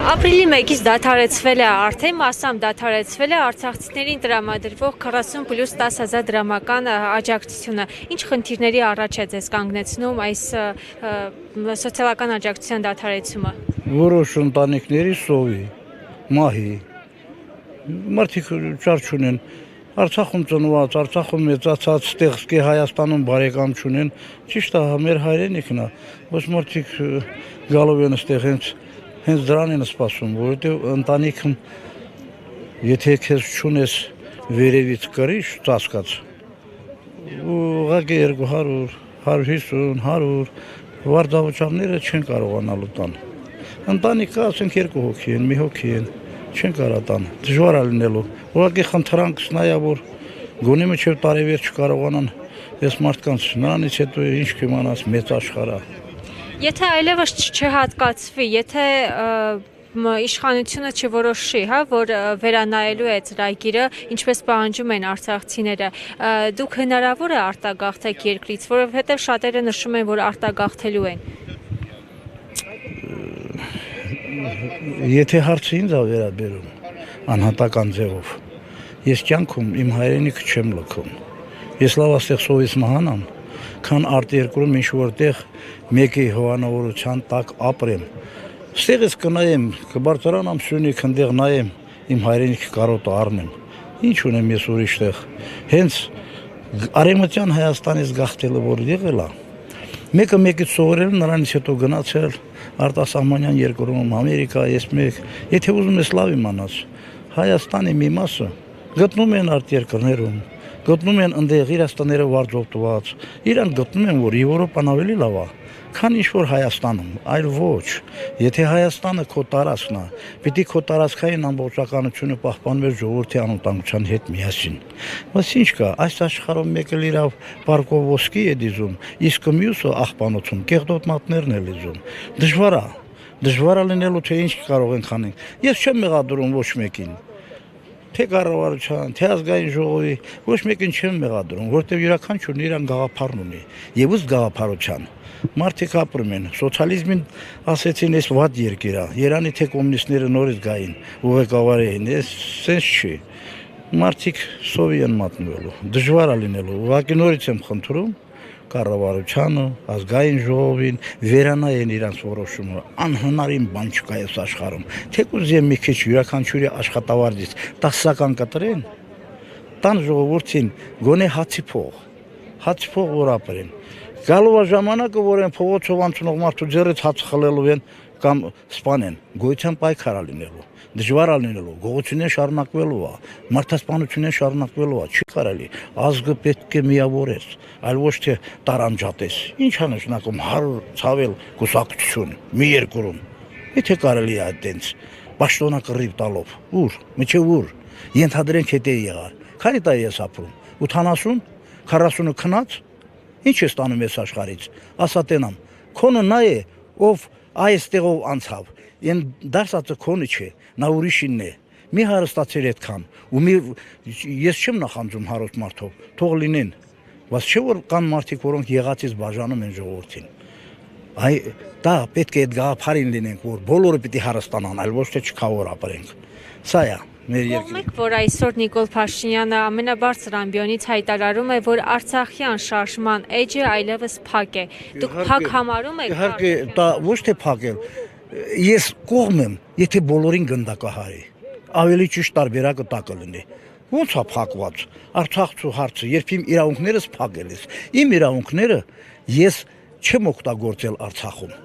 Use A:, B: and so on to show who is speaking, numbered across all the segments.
A: Ապրիլի 1-ից դադարեցվել է արդեն, մասամբ դադարեցվել է արցախցիներին տրամադրվող 40+10,000 դրամական աջակցությունը։ Ինչ խնդիրների առաջ է ձեզ կանգնեցնում այս սոցիալական աջակցության դադարեցումը։
B: Որոշ ընտանիքների սովի, մահի, մարդիկ ճար չունեն, Արցախում ծնված, Արցախում մեծացած, ստեղծքի Հայաստանում բարեկամ չունեն, ճիշտ է, մեր հայրենիքն է, ոչ մարդիկ գալով են ստեղ հենց դրան են սպասում, որովհետև ընտանիքում եթե քեզ չունես վերևից կրիչ ծածկած, ուղղակի 200, 150, 100 վարձավճարները չեն կարողանալու տան։ Ընտանիքը ասենք 2 հոգի են, 1 հոգի են, չեն կարա տան, դժվար է լինելու։ Ուղղակի խնդրանքս նա է, որ գոնե մինչև տարեվերջ չկարողանան այս մարդկանց, նրանից հետո ինչ կիմանաս մեծ աշխարհ է։
A: Եթե այլևս չհատկացվի, եթե իշխանությունը չորոշի, որ վերանայելու է ծրագիրը, ինչպես պահանջում են արցախցիները, դուք հնարավոր է արտագաղթեք երկրից, որովհետև շատերը նշում են, որ արտագաղթելու են։
B: Եթե հարցը ինձ է վերաբերում, անհատական ձևով, ես կյանքում իմ հայրենիքը չեմ լքում։ Ես լավ աստեղ սովից մահանամ, քան արտերկրում ինչ-որ տեղ մեկի հովանավորության տակ ապրեմ։ Ստեղից կնայեմ, կբարձրանամ Սյունիք, ընդեղ նայեմ, իմ հայրենիքի կարոտը առնեմ։ Ինչ ունեմ ես ուրիշ տեղ։ Հենց Արևմտյան Հայաստանից գաղթելը որ եղել է, մեկը մեկից սովորել, նրանից հետո գնացել արտասահմանյան երկրում, Ամերիկայից մեկ, եթե ուզում ես լավ իմանաս, Հայաստանի մի մասը գտնում են արտերկրներում, գտնում են ընդեղ իրաց տները վարձողտված, իրանք գտնում են, որ Եվրոպան ավելի լավ է, քան ինչ-որ Հայաստանում, այլ ոչ, եթե Հայաստանը քո տարածքն է, պիտի քո տարածքային ամբողջականությունը պահպանվեր ժողովրդի անվտանգության հետ միասին։ Բայց ինչ կա, այս աշխարհում մեկը իրավ պարկով ոսկի է դիզում, իսկ մյուսը աղբանոցում կեղտոտ մատներն է լիզում։ Դժվար է լինելու, թե ինչ կարող ենք անենք։ Ես չեմ մեղադրում ոչ մեկին, թե կառավարության, թե ազգային ժողովի, ոչ մեկին չեմ մեղադրում, որտեղ յուրաքանչյուրն իր գաղափարն ունի, եւ ըստ գաղափարության մարդիկ ապրում են, սոցիալիզմին ասեցին այս վատ երկիր է, երանի թե կոմունիստները նորից գային ու ղեկավարեին, այս սենց չի, մարդիկ սովի են մատնվելու, դժվար է լինելու, ուղղակի նորից եմ խնդրում կառավարությանը, ազգային ժողովին վերանայեն իրանց որոշումը, անհնարին բան չկա այս աշխարհում, թեկուզ եւ մի քիչ յուրաքանչյուրի աշխատավարձից 10% կտրեն, տան ժողովրդին գոնե հացի փող որ ապրեն։ Գալու է ժամանակը, որ են փողոցով անցնող մարդու ձեռից հաց խլելու են կամ սպանեն, գոյության պայքար է լինելու, դժվար է լինելու, գողությունն շարունակվելու է, մարդասպանությունն շարունակվելու է, չի կարելի, ազգը պետք է միավորես, այլ ոչ թե տարանջատես։ Ինչ է նշանակում 100 ցավել կուսակցություն մի երկրում։ Եթե կարելի է այդտենց պաշտոնակռիվ տալով, ուր, մինչև ուր, ենթադրենք հետե եղար, քանի տա ես ապրում, 80, 40-ը քնած, ինչ ես տանում ես աշխարից, ասա տենամ, քոնը նա է, ով այստեղով անցավ, են դարսածը քոնը չէ, նա ուրիշինն է, մի հարստացեր այդքան, ու ես չեմ նախանձում հարուստ մարդով, թող լինեն, բայց չէ որ կան մարդիկ, որոնք եղածից բաժանում են ժողովրդին, դա պետք է այդ գաղափարին լինենք, որ բոլորը պիտի հարստանան, այլ ոչ թե չքավոր ապրենք, սա է։
A: Կողմեք, որ այսօր Նիկոլ Փաշինյանը ամենաբարձր ամբիոնից հայտարարում է, որ Արցախյան շարժման էջը այլևս փակ է։ Դուք փակ համարում եք։
B: Իհարկե, դա ոչ թե փակ է։ Ես կողմ եմ, եթե բոլորին գնդակահարի։ Ավելի ճիշտ տարբերակը դա կլինի։ Ոնց է փակված։ Արցախցու հարցը, երբ իմ իրավունքներս փակել ես։ Իմ իրավունքները ես չեմ օգտագործել Արցախում։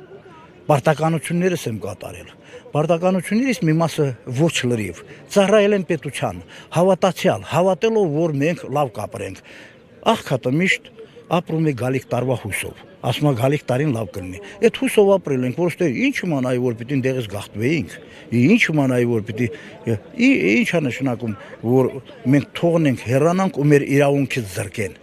B: Պարտականություններս եմ կատարել։ Պարտականություններից մի մասը ոչ լրիվ, ծառայել եմ պետության, հավատացյալ, հավատելով, որ մենք լավ կապրենք։ Աղքատը միշտ ապրում է գալիք տարվա հույսով, ասում է գալիք տարին լավ կլինի։ Այդ հույսով ապրել ենք, որոշ թե ինչ իմանայի, որ պիտի դեղից գաղթվեինք, ինչ իմանայի, որ պիտի ինչ է նշանակում, որ մենք թողնենք, հեռանանք ու մեր իրավունքից զրկեն։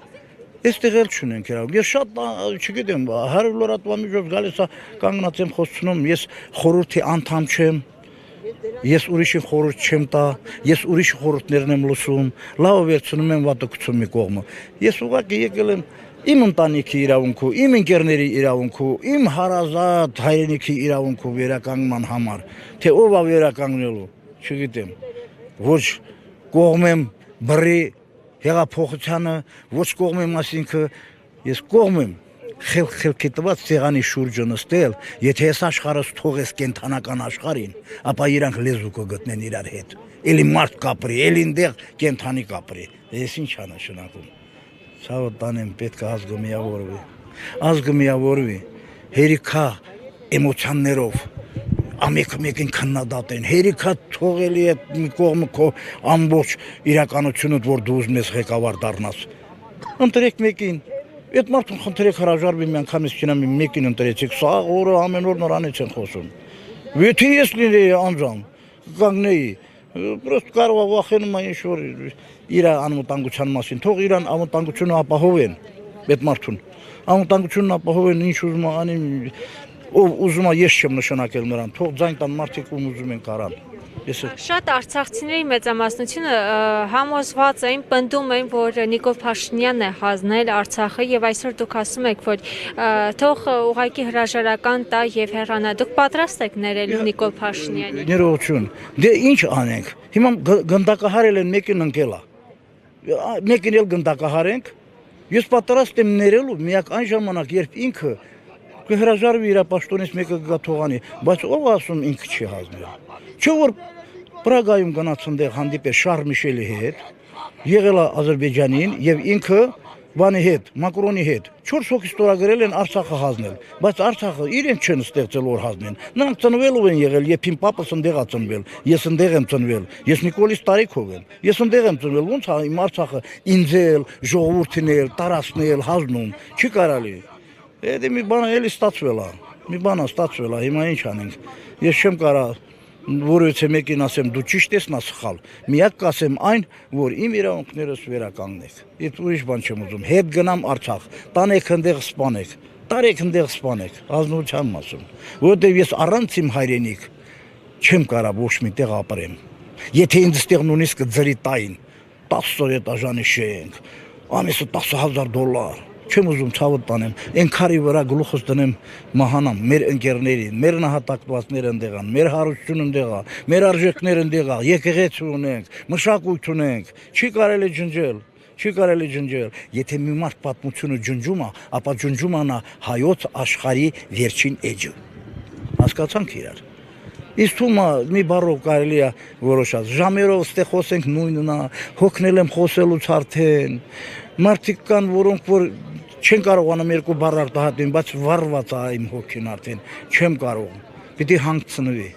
B: Այստեղ էլ չունենք իրավունք։ Ես շատ, չգիտեմ, 100 լրատվամիջոց գալիս է կանգնած եմ խոսում, ես խորհրդի անդամ չեմ, ես ուրիշին խորհուրդ չեմ տա, ես ուրիշի խորհուրդներն եմ լսում, լավը վերցնում եմ, վատը գցում մի կողմը։ Ես ուղղակի եկել եմ Իմ ընտանիքի իրավունքու, իմ ընկերների իրավունքու, իմ հարազատ հայրենիքի իրավունքու վերականգնման համար, թե ով է վերականգնելու, չգիտեմ, ոչ կողմեմ բռի հեղափոխությանը, ոչ կողմեմ, այսինքն ես կողմեմ խելքի տված ցեղանի շուրջը նստել, եթե այս աշխարհս թողես կենթանական աշխարհին, ապա իրանք լեզու կգտնեն իրար հետ։ Էլի մարդ կապրի, էլի այնտեղ կենթանի կապրի։ Ես ինչ է նշանակում։ Ցավը տանեմ, պետք է ազգը միավորվի։ Ազգը միավորվի, հերիքա էմոցիաներով ամեկը մեկին քննադատեն, հերիքա թողելի է մի կողմը քո ամբողջ իրականությունը, որ դու ուզում ես ղեկավար դառնաս։ Ընտրեք մեկին։ Այդ մարդուն խնդրեք հրաժարվի մի անգամից չնամ մեկին ընտրեցիք, սա օրը ամեն օր նրանից են խոսում։ Եթե ես լինեի անձամ, կանգնեի, պրոստ կարող է վախենում է ինչ-որ իր անվտանգության մասին, թող իրան անվտանգությունը ապահովեն, այդ մարդուն, անվտանգությունն ապահովեն, ինչ ուզում է անի, ով ուզում է ես չեմ նշանակել նրան, թող ձայն տան մարդիկ ում ուզում են կարան։
A: Շատ արցախցիների մեծամասնությունը համոզված էին, պնդում էին, որ Նիկոլ Փաշինյանն է հանձնել Արցախը եւ այսօր դուք ասում եք, որ թող ուղղակի հրաժարական տա եւ հեռանա։ Դուք պատրաստ եք ներելու Նիկոլ Փաշինյանին։
B: Ներողություն։ Դե ինչ անենք։ Հիմա գնդակահարել են մեկին ընկելա։ Մեկին էլ գնդակահարենք։ Ես պատրաստ եմ ներելու միակ այն ժամանակ, երբ ինքը կհրաժարվի իր պաշտոնից մեկը գա թողանի, բայց ով ասում ինքը չի հանձնել։ Չէ որ Պրագայում գնաց այնտեղ հանդիպել Շարլ Միշելի հետ, եղել է Ադրբեջանին եւ ինքը բանի հետ, Մակրոնի հետ 4 հոգի ստորագրել են Արցախը հանձնել, բայց Արցախը իրենք չեն ստեղծել որ հանձնեն։ Նրանք ծնվելով են եղել, երբ իմ պապս այնտեղ է ծնվել, ես այնտեղ եմ ծնվել, ես Նիկոլիս տարիքով եմ, ես այնտեղ եմ ծնվել, ոնց է իմ Արցախը ինձել, ժողովուրդին էլ, տարածքնել, հանձնում, չի կարելի։ Դե մի բան էլի ստացվել է, մի բան է ստացվել է, հիմա ինչ անենք։ Ես չեմ կարող որովհետեւ մեկին ասեմ դու ճիշտ ես, նա սխալ։ Միակ կասեմ այն, որ իմ իրավունքներս վերականգնեք։ Այդ ուրիշ բան չեմ ուզում։ Հետ գնամ Արցախ, տանեք այնտեղ սպանեք, տարեք այնտեղ սպանեք, ազնվության մասում։ Որովհետեւ ես առանց իմ հայրենիք չեմ կարող ոչ մի տեղ ապրեմ։ Եթե ինձ ստեղ նույնիսկ ձրի տային 10 էտաժանի շենք, ամիսը $10,000 չեմ ուզում ցավը տանեմ, այն քարի վրա գլուխս դնեմ մահանամ, մեր ընկերներին, մեր նահատակվածները ընդեղ են, մեր հարստությունը ընդեղ է, մեր արժեքները ընդեղ է, եկեղեցի ունենք, մշակույթ ունենք, չի կարելի ջնջել, չի կարելի ջնջել։ Եթե մի մարդ պատմությունը ջնջում է, ապա ջնջում է նա հայոց աշխարհի վերջին էջը։ Հասկացանք իրար։ Իսկ թվում է մի բառով կարելի է որոշած։ Ժամերով ստե խոսենք նույնն է, հոգնել եմ խոսելուց արդեն։ Մարդիկ կան, որոնք որ չեն կարողանում երկու բառ արտահայտել, բայց վառված է իմ հոգին արդեն, չեմ կարող։ Պիտի հանգցնվի։